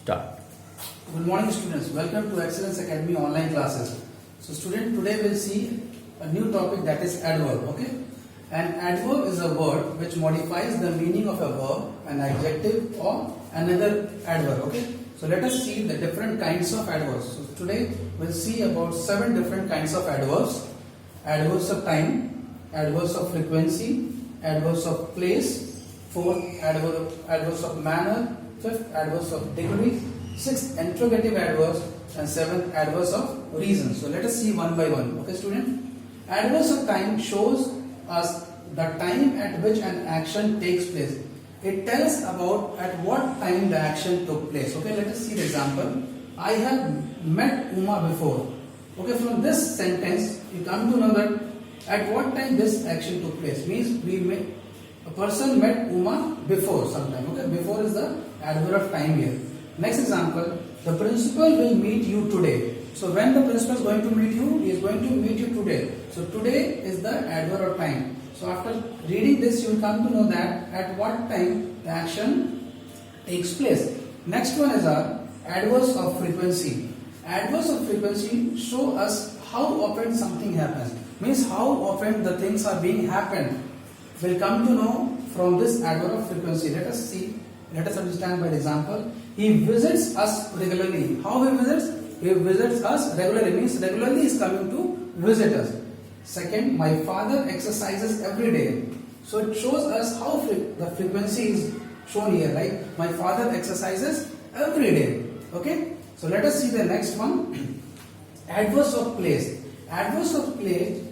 Start. Good morning students, welcome to Excellence Academy online classes. So student, today we'll see a new topic, that is adverb, okay? An adverb is a word which modifies the meaning of a verb, an adjective or another adverb, okay? So let us see the different kinds of adverbs. So today we'll see about 7 different kinds of adverbs. Adverbs of time, adverbs of frequency, adverbs of place, 4th adverbs of manner, 5th adverbs of degree, 6th interrogative adverbs, and 7th adverbs of reason. So let us see one by one. Okay student? Adverbs of time shows us the time at which an action takes place. It tells about at what time the action took place. Okay, let us see the example. I have met Uma before. Okay, from this sentence you come to know that at what time this action took place. Means a person met Uma before sometime. Okay, before is the adverb of time here. Next example, the principal will meet you today. So when the principal is going to meet you, he is going to meet you today. So today is the adverb of time. So after reading this, you will come to know that at what time the action takes place. Next one is our adverbs of frequency. Adverbs of frequency show us how often something happens. Means how often the things are being happened. We'll come to know from this adverb of frequency. Let us see. Let us understand by the example. He visits us regularly. How he visits? He visits us regularly. Means regularly is coming to visit us. Second, my father exercises every day. So it shows us how the frequency is shown here. Like my father exercises every day. Okay. So let us see the next one. Adverbs of place. Adverbs of place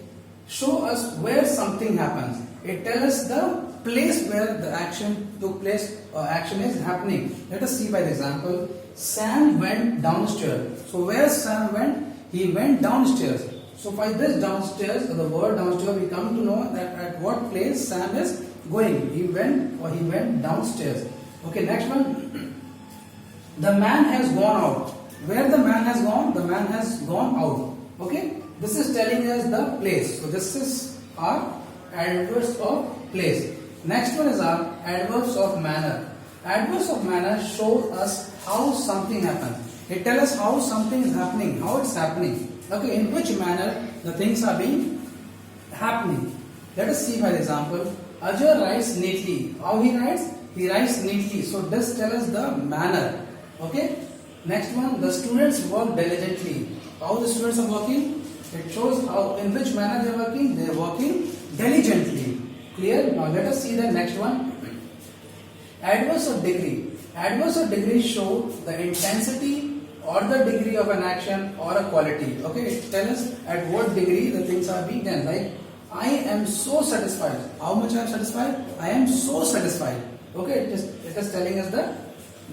show us where something happens. It tells us the place where the action took place or action is happening. Let us see by the example. Sam went downstairs. So where Sam went? He went downstairs. So by this downstairs, or the word downstairs, we come to know that at what place Sam is going. He went downstairs. Okay, next one. The man has gone out. Where the man has gone? The man has gone out. Okay, this is telling us the place. So this is our adverbs of place. Next one is our adverbs of manner. Adverbs of manner show us how something happens. It tells us how something is happening, how it's happening. Okay, in which manner the things are being happening. Let us see by example. Ajay writes neatly. How he writes? He writes neatly. So this tells us the manner. Okay. Next one, the students work diligently. How the students are working? It shows how in which manner they are working. They are working diligently. Clear? Now let us see the next one. Adverbs of degree. Adverbs of degree show the intensity or the degree of an action or a quality. Okay, it tells us at what degree the things are being done. Like, I am so satisfied. How much I am satisfied? I am so satisfied. Okay, it is telling us the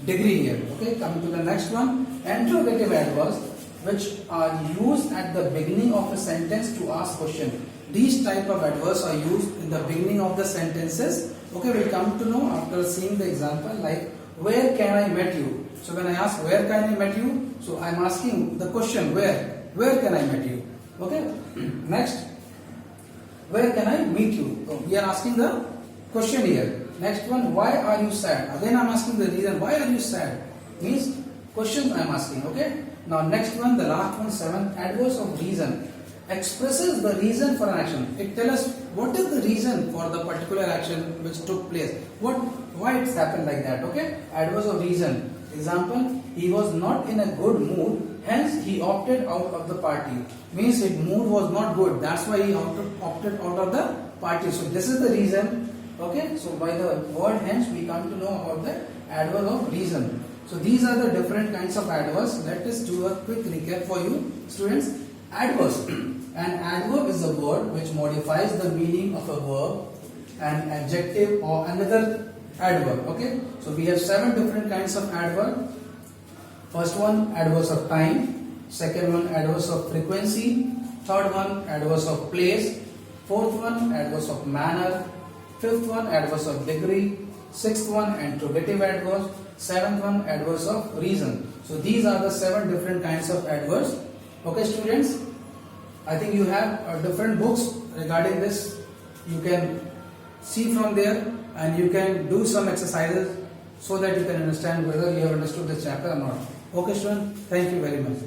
degree here. Okay, coming to the next one. Interrogative adverbs, which are used at the beginning of a sentence to ask question. These type of adverbs are used in the beginning of the sentences. Okay, we'll come to know after seeing the example, like, where can I meet you? So when I ask where can I meet you, so I'm asking the question where can I meet you? Okay. Next, where can I meet you? So we are asking the question here. Next one, why are you sad? Again I'm asking the reason. Why are you sad? Means question I'm asking. Okay. Now next one, the last one, 7th, adverbs of reason. Expresses the reason for an action. It tells us what is the reason for the particular action which took place. Why it's happened like that. Okay. Adverbs of reason. Example, he was not in a good mood, hence he opted out of the party. Means his mood was not good, that's why he opted out of the party. So this is the reason. Okay, so by the word hence we come to know about the adverb of reason. So these are the different kinds of adverbs. Let us do a quick recap for you students. Adverbs. An adverb is a word which modifies the meaning of a verb, an adjective or another adverb. Okay, so we have 7 different kinds of adverb. First one, adverbs of time. Second one, adverbs of frequency. Third one, adverbs of place. Fourth one, adverbs of manner. Fifth one, adverbs of degree. Sixth one, interrogative adverbs. Seventh one, adverbs of reason. So these are the 7 different kinds of adverbs. Okay students, I think you have different books regarding this. You can see from there and you can do some exercises so that you can understand whether you have understood the chapter or not. Okay, student, thank you very much.